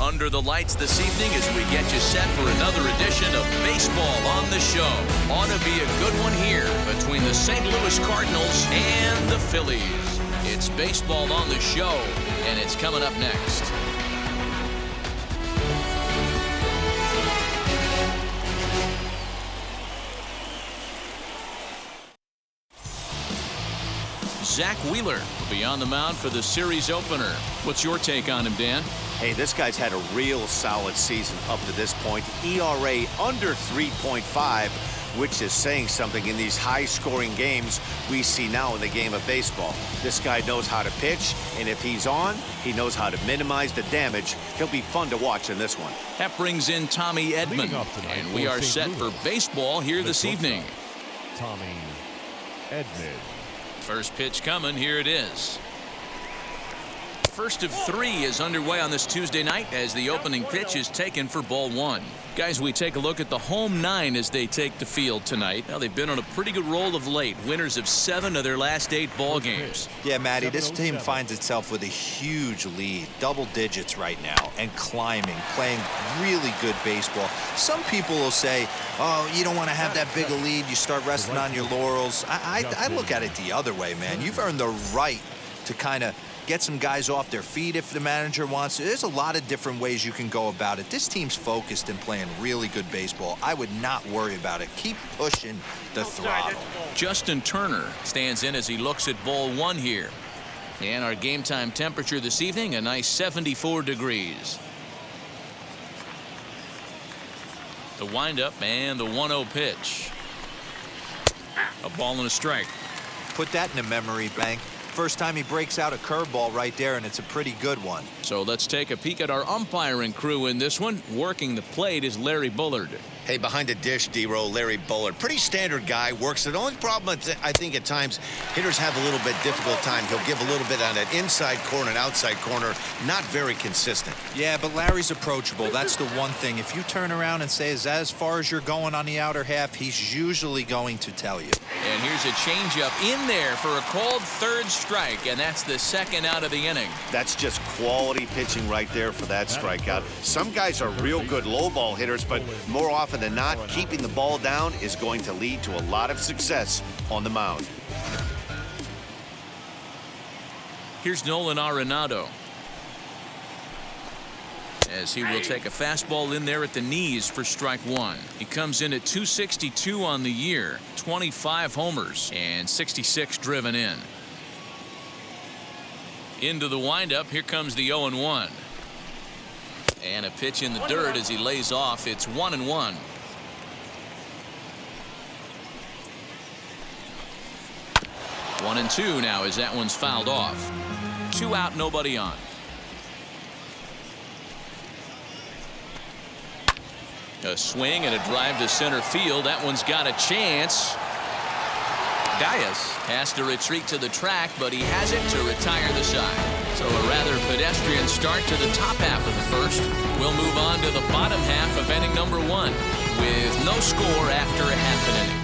under the lights this evening as we get you set for another edition of Baseball on the Show. Ought to be a good one here between the St. Louis Cardinals and the Phillies. It's Baseball on the Show, and it's coming up next. Zach Wheeler will be on the mound for the series opener. What's your take on him, Dan? Hey, this guy's had a real solid season up to this point. ERA under 3.5, which is saying something in these high-scoring games we see now in the game of baseball. This guy knows how to pitch, and if he's on, he knows how to minimize the damage. He'll be fun to watch in this one. That brings in Tommy Edman, and we are set for baseball here this evening. Tommy Edman. First pitch coming. Here it is. First of three is underway on this Tuesday night as the opening pitch is taken for ball one. Guys, we take a look at the home nine as they take the field tonight. Now, they've been on a pretty good roll of late. Winners of 7 of their last 8 ball games. Yeah, Matty, this team finds itself with a huge lead, double digits right now, and climbing, playing really good baseball. Some people will say, oh, you don't want to have that big a lead. You start resting on your laurels. I look at it the other way, man. You've earned the right to kind of get some guys off their feet if the manager wants to. There's a lot of different ways you can go about it. This team's focused and playing really good baseball. I would not worry about it. Keep pushing the throttle. Justin Turner stands in as he looks at ball one here. And our game time temperature this evening, a nice 74 degrees. The windup and the 1-0 pitch. A ball and a strike. Put that in the memory bank. First time he breaks out a curveball right there, and it's a pretty good one. So let's take a peek at our umpiring crew in this one. Working the plate is Larry Bullard. Hey, behind the dish, D-Row, Larry Bullard. Pretty standard guy, works it. The only problem, I think, at times, hitters have a little bit difficult time. He'll give a little bit on that inside corner and outside corner. Not very consistent. Yeah, but Larry's approachable. That's the one thing. If you turn around and say, is that as far as you're going on the outer half, he's usually going to tell you. And here's a changeup in there for a called third strike, and that's the second out of the inning. That's just quality pitching right there for that strikeout. Some guys are real good low ball hitters, but more often than not, keeping the ball down is going to lead to a lot of success on the mound. Here's Nolan Arenado, as he will take a fastball in there at the knees for strike one. He comes in at 262 on the year, 25 homers, and 66 driven in. Into the windup, here comes the 0-1. And a pitch in the dirt as he lays off. It's 1-1. One and two now as that one's fouled off. 2 out, nobody on. A swing and a drive to center field. That one's got a chance. Dias has to retreat to the track, but he has it to retire the side. So a rather pedestrian start to the top half of the first. We'll move on to the bottom half of inning number 1 with no score after a half an inning.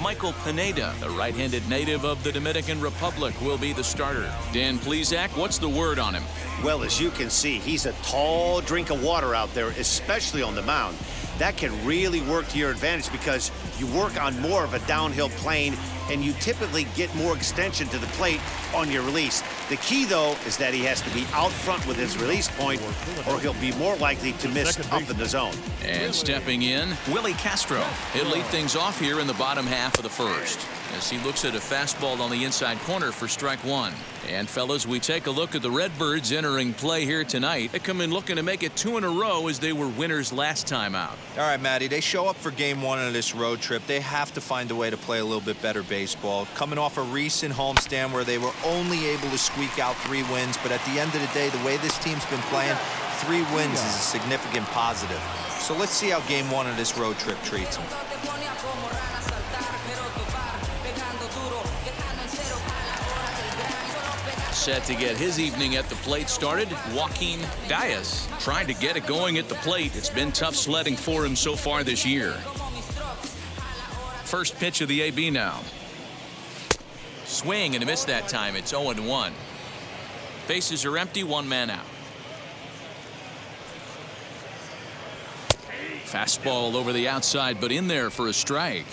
Michael Pineda, the right-handed native of the Dominican Republic, will be the starter. Dan Plesac, what's the word on him? Well, as you can see, he's a tall drink of water out there, especially on the mound. That can really work to your advantage because you work on more of a downhill plane and you typically get more extension to the plate on your release. The key, though, is that he has to be out front with his release point or he'll be more likely to miss up in the zone. And stepping in, Willie Castro. He'll lead things off here in the bottom half of the first as he looks at a fastball on the inside corner for strike one. And fellas, we take a look at the Redbirds entering play here tonight. They come in looking to make it 2 in a row as they were winners last time out. All right, Matty, they show up for game 1 of this road trip. They have to find a way to play a little bit better baseball. Coming off a recent homestand where they were only able to squeak out 3 wins, but at the end of the day, the way this team's been playing, 3 wins is a significant positive. So let's see how game 1 of this road trip treats them. Set to get his evening at the plate started, Joaquin Dias trying to get it going at the plate. It's been tough sledding for him so far this year. First pitch of the AB now. Swing and a miss that time. It's 0-1. Bases are empty, one man out. Fastball over the outside, but in there for a strike.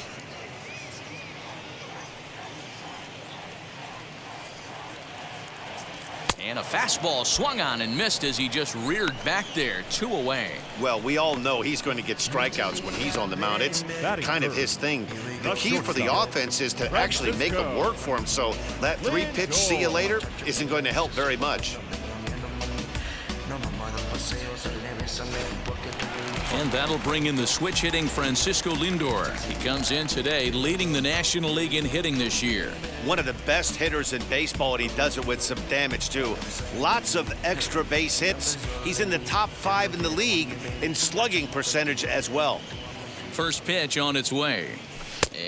And a fastball swung on and missed as he just reared back there. 2 away. Well, we all know he's going to get strikeouts when he's on the mound. It's kind of his thing. The key for the offense is to actually make them work for him. So that 3-pitch see you later isn't going to help very much. And that'll bring in the switch hitting Francisco Lindor. He comes in today leading the National League in hitting this year. One of the best hitters in baseball, and he does it with some damage too. Lots of extra base hits. He's in the top 5 in the league in slugging percentage as well. First pitch on its way.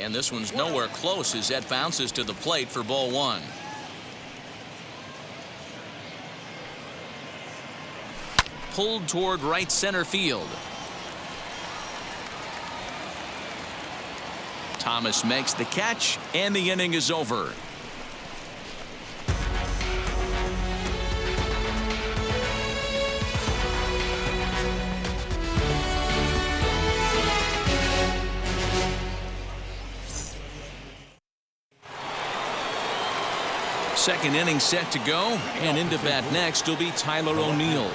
And this one's nowhere close as that bounces to the plate for ball 1. Pulled toward right center field. Thomas makes the catch, and the inning is over. Second inning set to go, and into bat next will be Tyler O'Neill.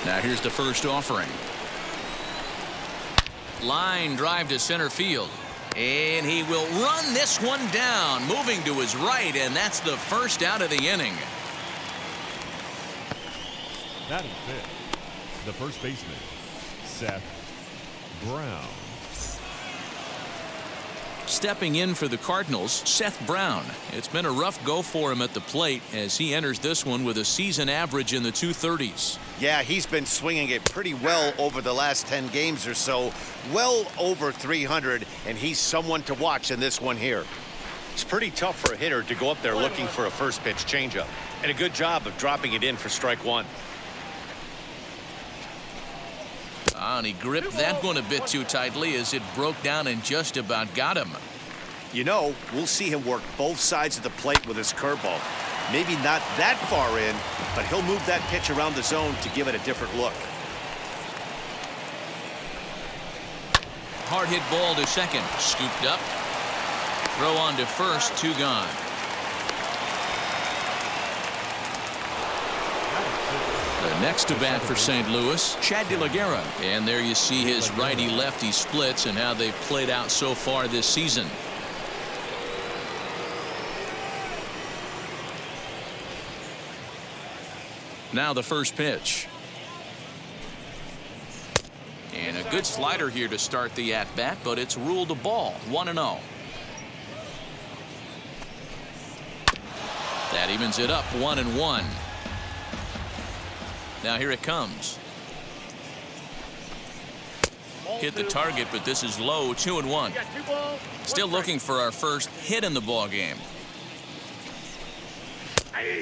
Now here's the first offering. Line drive to center field. And he will run this one down, moving to his right, and that's the first out of the inning. Batting fifth, the first baseman, Seth Brown. Stepping in for the Cardinals, Seth Brown. It's been a rough go for him at the plate as he enters this one with a season average in the 230s. Yeah, he's been swinging it pretty well over the last 10 games or so. Well over 300, and he's someone to watch in this one here. It's pretty tough for a hitter to go up there looking for a first pitch changeup. And a good job of dropping it in for strike 1. And he gripped that one a bit too tightly as it broke down and just about got him. You know, we'll see him work both sides of the plate with his curveball. Maybe not that far in, but he'll move that pitch around the zone to give it a different look. Hard hit ball to second. Scooped up. Throw on to first. 2 gone. The next to bat for St. Louis, Chad De La Guerra. And there you see his righty-lefty splits and how they've played out so far this season. Now the first pitch. And a good slider here to start the at-bat, but it's ruled a ball. 1-0. That evens it up. 1-1. Now here it comes. Hit the target, but this is low. 2-1. Still looking for our first hit in the ball game.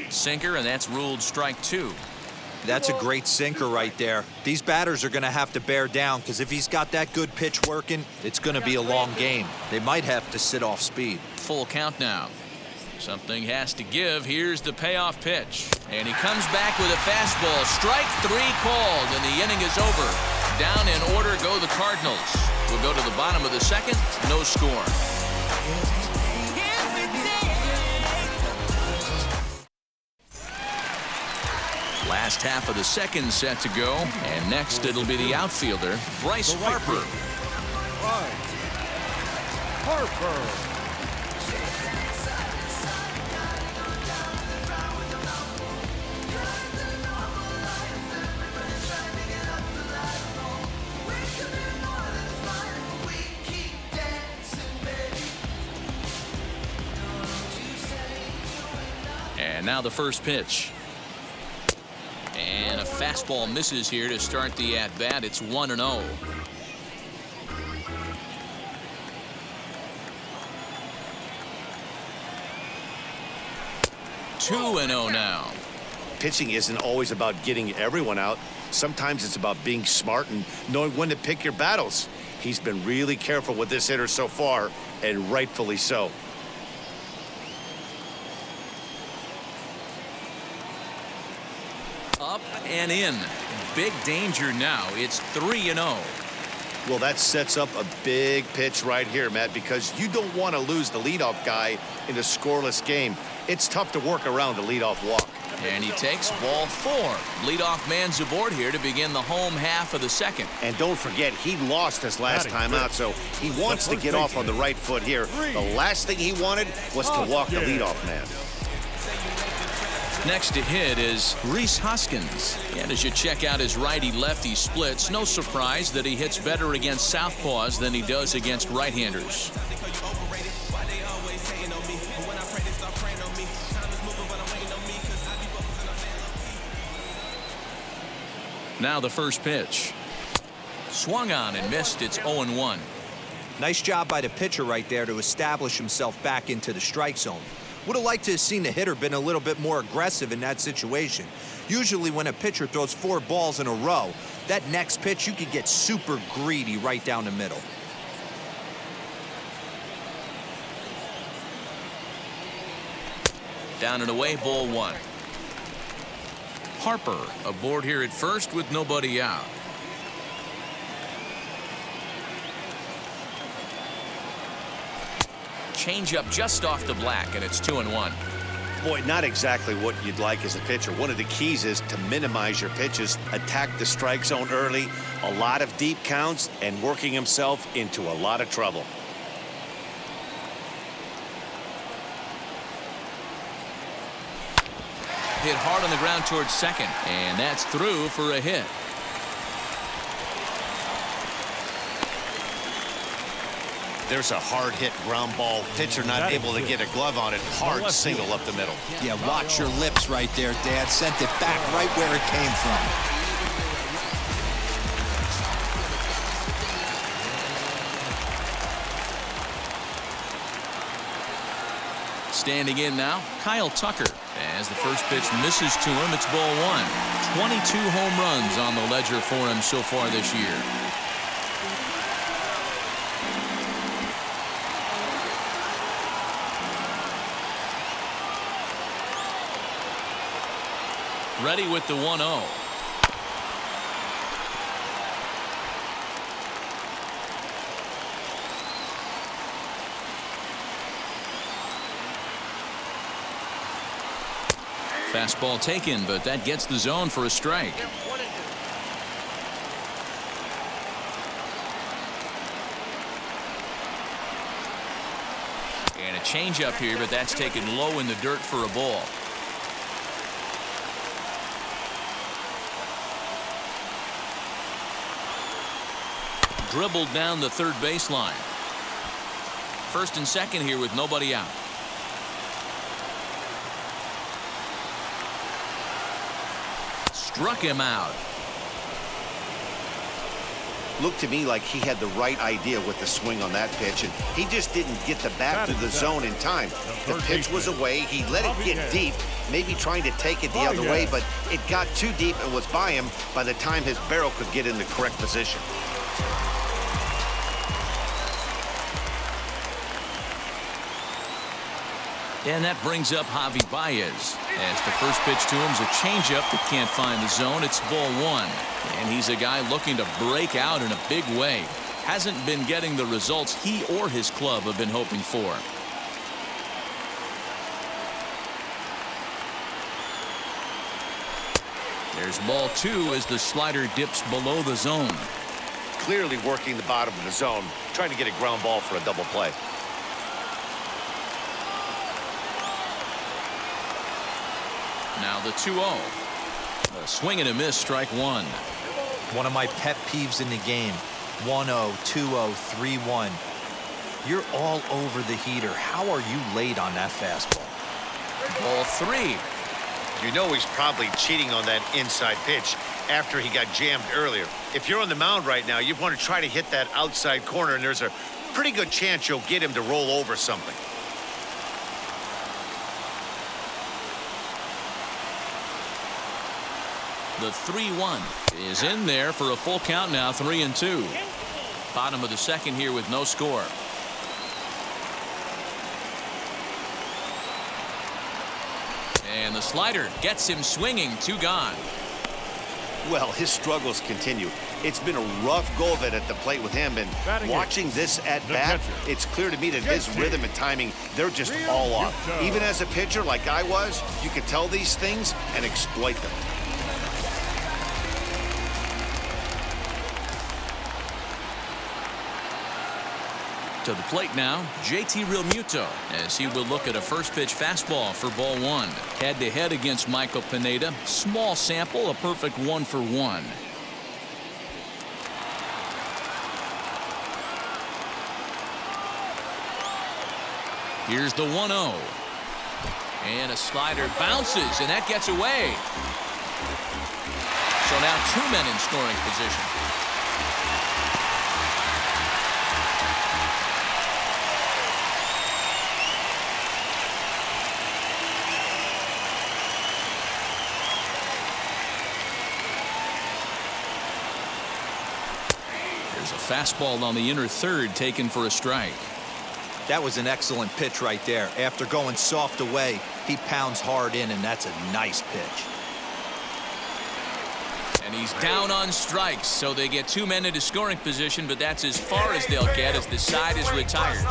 Sinker, and that's ruled strike 2. That's a great sinker right there. These batters are going to have to bear down because if he's got that good pitch working, it's going to be a long game. They might have to sit off speed. Full count now. Something has to give. Here's the payoff pitch. And he comes back with a fastball. Strike 3 called, and the inning is over. Down in order go the Cardinals. We'll go to the bottom of the second. No score. Last half of the second set to go. And next it'll be the outfielder, Bryce Harper. Harper. And now the first pitch. And a fastball misses here to start the at-bat. It's 1-0. 2-0 now. Pitching isn't always about getting everyone out. Sometimes it's about being smart and knowing when to pick your battles. He's been really careful with this hitter so far, and rightfully so. and in. Big danger now. It's 3-0. Well, that sets up a big pitch right here, Matt, because you don't want to lose the leadoff guy in a scoreless game. It's tough to work around a leadoff walk. And he takes ball 4. Leadoff man's aboard here to begin the home half of the second. And don't forget, he lost his last time out, so he wants to get off on the right foot here. The last thing he wanted was to walk the leadoff man. Next to hit is Rhys Hoskins. And as you check out his righty-lefty splits, no surprise that he hits better against southpaws than he does against right-handers. Now the first pitch. Swung on and missed. It's 0-1. Nice job by the pitcher right there to establish himself back into the strike zone. Would have liked to have seen the hitter been a little bit more aggressive in that situation. Usually when a pitcher throws 4 balls in a row, that next pitch you could get super greedy right down the middle. Down and away, ball 1. Harper aboard here at first with nobody out. Changeup just off the black, and it's 2-1. Boy, not exactly what you'd like as a pitcher. One of the keys is to minimize your pitches, attack the strike zone early, a lot of deep counts, and working himself into a lot of trouble. Hit hard on the ground towards second, and that's through for a hit. There's a hard hit ground ball. Pitcher not able to get a glove on it. Hard single up the middle. Yeah, watch your lips right there, Dad. Sent it back right where it came from. Standing in now, Kyle Tucker. As the first pitch misses to him, it's ball 1. 22 home runs on the ledger for him so far this year. Ready with the 1-0. Fastball taken, but that gets the zone for a strike. And a changeup here, but that's taken low in the dirt for a ball. Dribbled down the third baseline. First and second here with nobody out. Struck him out. Looked to me like he had the right idea with the swing on that pitch, and he just didn't get the bat to the zone in time. The pitch was away. He let it get deep, maybe trying to take it the other way, but it got too deep and was by him by the time his barrel could get in the correct position. And that brings up Javi Baez. As the first pitch to him is a changeup that can't find the zone. It's ball 1. And he's a guy looking to break out in a big way. Hasn't been getting the results he or his club have been hoping for. There's ball 2 as the slider dips below the zone. Clearly working the bottom of the zone, trying to get a ground ball for a double play. Now the 2-0. A swing and a miss, strike 1. One of my pet peeves in the game. 1-0, 2-0, 3-1. You're all over the heater. How are you late on that fastball? Ball 3. You know he's probably cheating on that inside pitch after he got jammed earlier. If you're on the mound right now, you want to try to hit that outside corner, and there's a pretty good chance you'll get him to roll over something. The 3-1 is in there for a full count now, 3-2. Bottom of the second here with no score. And the slider gets him swinging, 2 gone. Well, his struggles continue. It's been a rough go of it at the plate with him, and watching this at bat, it's clear to me that his rhythm and timing, they're just all off. Even as a pitcher like I was, you could tell these things and exploit them. To the plate now, JT Realmuto, as he will look at a first pitch fastball for ball one. Head to head against Michael Pineda. Small sample, a perfect 1 for 1. Here's the 1-0. And a slider bounces, and that gets away. So now 2 men in scoring position. There's a fastball on the inner third taken for a strike. That was an excellent pitch right there. After going soft away, he pounds hard in, and that's a nice pitch. And he's down on strikes, so they get 2 men into scoring position, but that's as far as they'll get as the side is retired.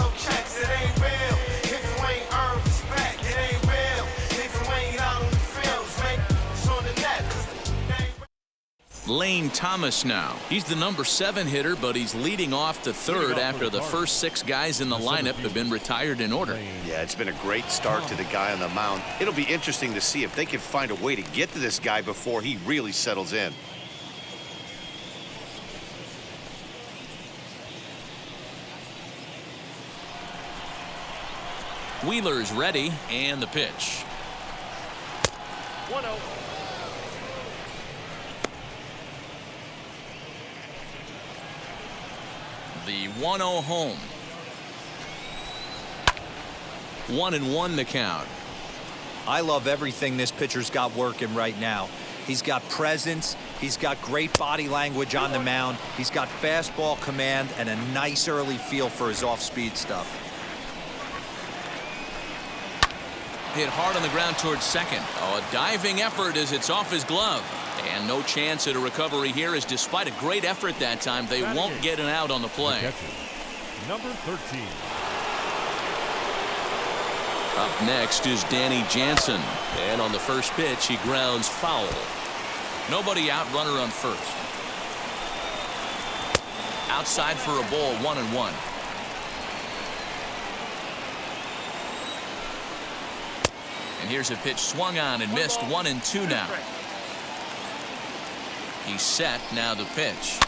Lane Thomas now. He's the number 7 hitter, but he's leading off the third after the first 6 guys in the lineup have been retired in order. Yeah, it's been a great start to the guy on the mound. It'll be interesting to see if they can find a way to get to this guy before he really settles in. Wheeler's ready, and the pitch. 1-0. The 1-0 home. 1-1 the count. I love everything this pitcher's got working right now. He's got presence. He's got great body language on the mound. He's got fastball command and a nice early feel for his off-speed stuff. Hit hard on the ground towards second. Oh, a diving effort as it's off his glove. And no chance at a recovery here, as despite a great effort that time, they won't get an out on the play. Number 13. Up next is Danny Jansen. And on the first pitch, he grounds foul. Nobody out, runner on first. Outside for a ball, 1-1. And here's a pitch swung on and missed, 1-2 now. He's set, now the pitch.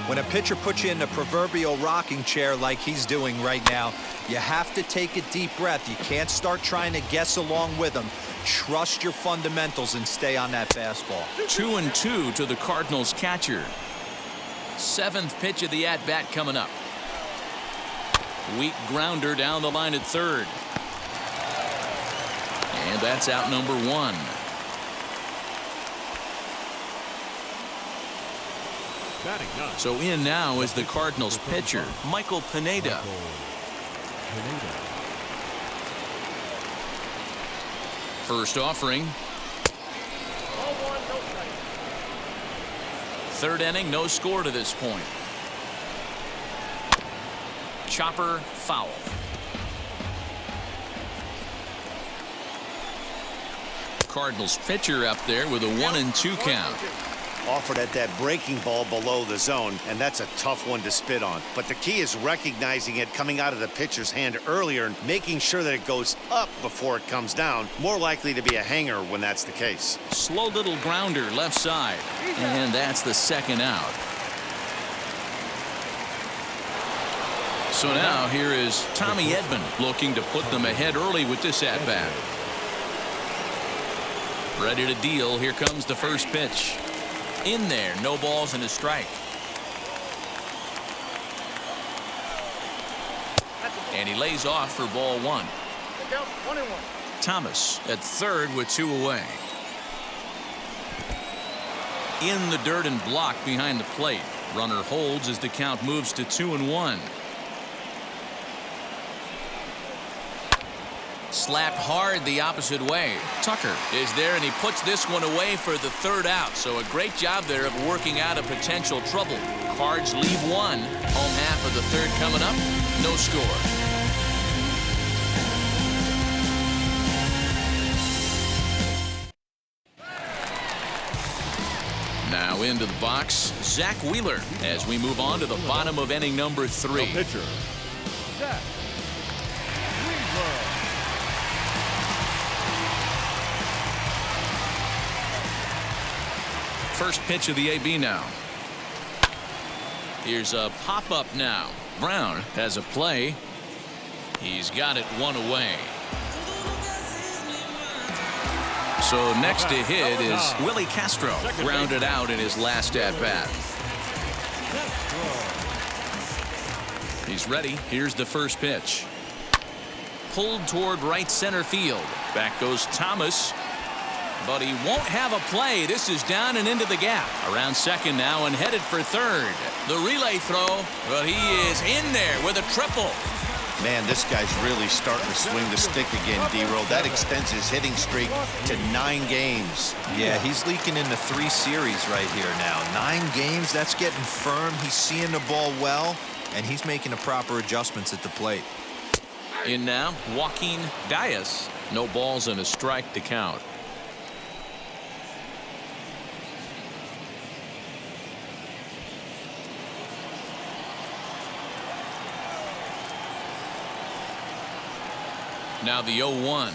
When a pitcher puts you in the proverbial rocking chair like he's doing right now, you have to take a deep breath. You can't start trying to guess along with him. Trust your fundamentals and stay on that fastball. 2-2 to the Cardinals catcher. 7th pitch of the at-bat coming up. Weak grounder down the line at third. And that's out number 1. So in now is the Cardinals pitcher, Michael Pineda. First offering. 3rd inning, no score to this point. Chopper, foul. Cardinals pitcher up there with a 1-2 count. Offered at that breaking ball below the zone, and that's a tough one to spit on. But the key is recognizing it coming out of the pitcher's hand earlier and making sure that it goes up before it comes down. More likely to be a hanger when that's the case. Slow little grounder left side, and that's the 2nd out. So now here is Tommy Edman looking to put them ahead early with this at-bat. Ready to deal. Here comes the first pitch. In there, no balls and a strike. And he lays off for ball 1. Thomas at third with 2 away. In the dirt and blocked behind the plate. Runner holds as the count moves to 2-1. slapped hard the opposite way. Tucker is there, and he puts this one away for the third out. So a great job there of working out a potential trouble. Cards leave one. Home half of the third coming up. No score. Now into the box, Zach Wheeler, as we move on to the bottom of inning number 3. The pitcher, Zach Wheeler. First pitch of the AB now. Here's a pop-up now. Brown has a play. He's got it one away. So next to hit is Willie Castro, grounded out in his last at-bat. He's ready. Here's the first pitch. Pulled toward right center field. Back goes Thomas. But he won't have a play. This is down and into the gap. Around second now and headed for third. The relay throw, but he is in there with a triple. Man, this guy's really starting to swing the stick again, D-Roll. That extends his hitting streak to 9 games. Yeah, he's leaking into 3 series right here now. 9 games, that's getting firm. He's seeing the ball well, and he's making the proper adjustments at the plate. In now, Joaquin Diaz. No balls and a strike to count. Now the 0-1.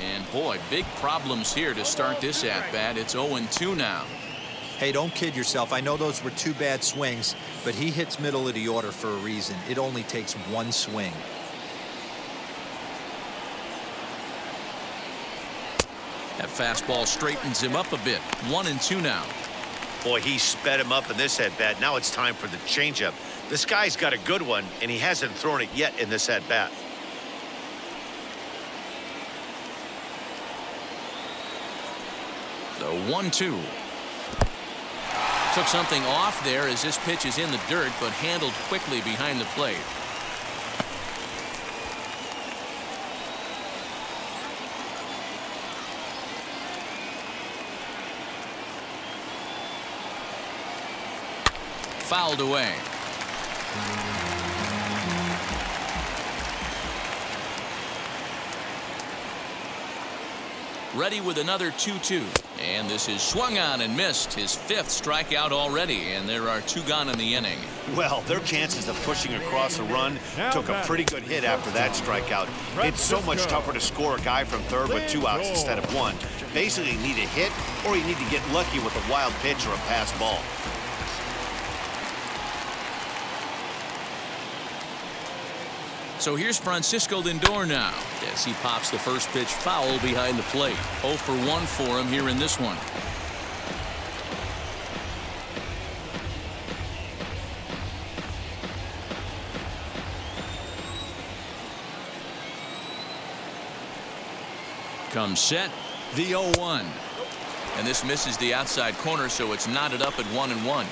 And boy, big problems here to start this at-bat. It's 0-2 now. Hey, don't kid yourself. I know those were 2 bad swings, but he hits middle of the order for a reason. It only takes 1 swing. That fastball straightens him up a bit. 1-2 now. Boy, he sped him up in this at-bat. Now it's time for the changeup. This guy's got a good one, and he hasn't thrown it yet in this at-bat. The 1-2. Took something off there as this pitch is in the dirt, but handled quickly behind the plate. Fouled away. Ready with another 2-2. And this is swung on and missed. His 5th strikeout already, and there are 2 gone in the inning. Well, their chances of pushing across a run took a pretty good hit after that strikeout. It's so much tougher to score a guy from third with 2 outs instead of 1. Basically, you need a hit, or you need to get lucky with a wild pitch or a pass ball. So here's Francisco Lindor now as he pops the first pitch foul behind the plate. 0 for 1 for him here in this one. Comes set, the 0-1. And this misses the outside corner, so it's knotted up at 1-1.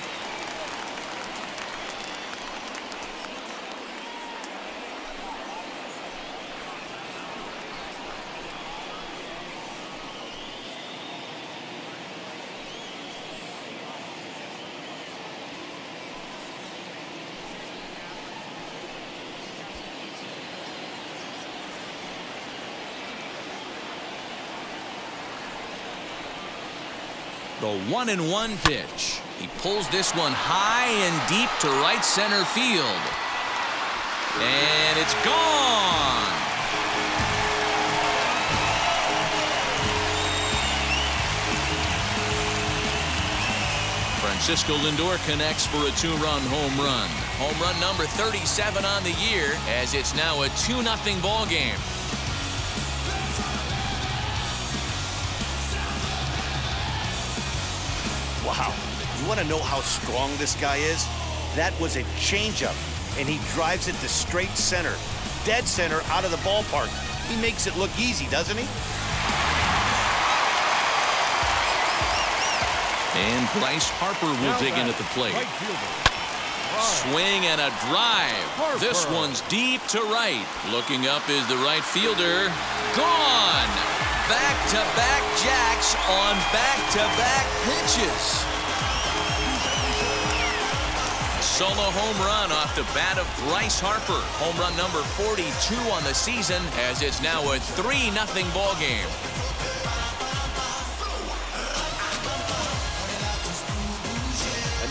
The 1-1 pitch. He pulls this one high and deep to right center field. And it's gone. Francisco Lindor connects for a 2-run home run. Home run number 37 on the year, as it's now a 2-0 ball game. Wow. You want to know how strong this guy is? That was a changeup, and he drives it to straight center. Dead center out of the ballpark. He makes it look easy, doesn't he? And Bryce Harper will dig in at the plate. Right fielder, Swing and a drive. This one's deep to right. Looking up is the right fielder. Gone. Back-to-back jacks on back-to-back pitches. Solo home run off the bat of Bryce Harper. Home run number 42 on the season, as it's now a 3-0 ball game.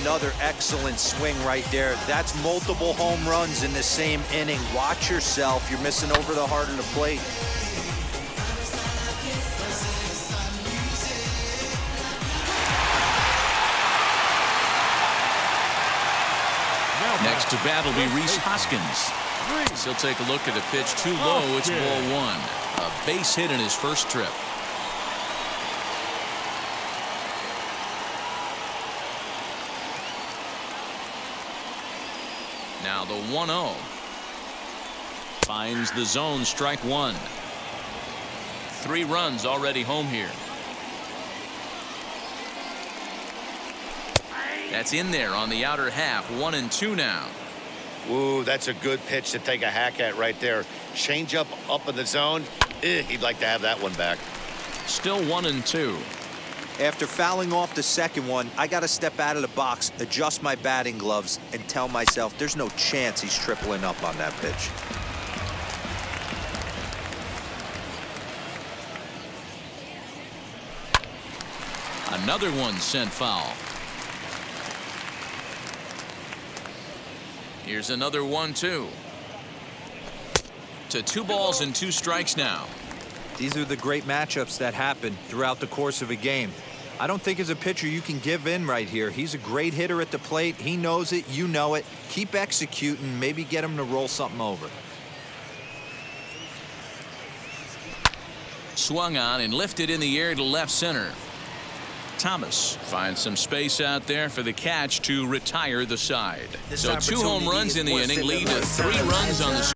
Another excellent swing right there. That's multiple home runs in the same inning. Watch yourself. You're missing over the heart of the plate. Next to bat will be Rhys Hoskins. He'll take a look at a pitch too low. It's ball one. A base hit in his first trip. Now the 1-0. Finds the zone, strike one. 3 runs already home here. That's in there on the outer half. 1-2 now. Ooh, that's a good pitch to take a hack at right there. Change up in the zone. He'd like to have that one back. Still 1-2. After fouling off the second one, I got to step out of the box, adjust my batting gloves, and tell myself there's no chance he's tripling up on that pitch. Another one sent foul. Here's another 1-2. To 2 balls and 2 strikes now. These are the great matchups that happen throughout the course of a game. I don't think as a pitcher you can give in right here. He's a great hitter at the plate. He knows it. You know it. Keep executing. Maybe get him to roll something over. Swung on and lifted in the air to left center. Thomas finds some space out there for the catch to retire the side. So 2 home runs in the inning lead to 3 runs on the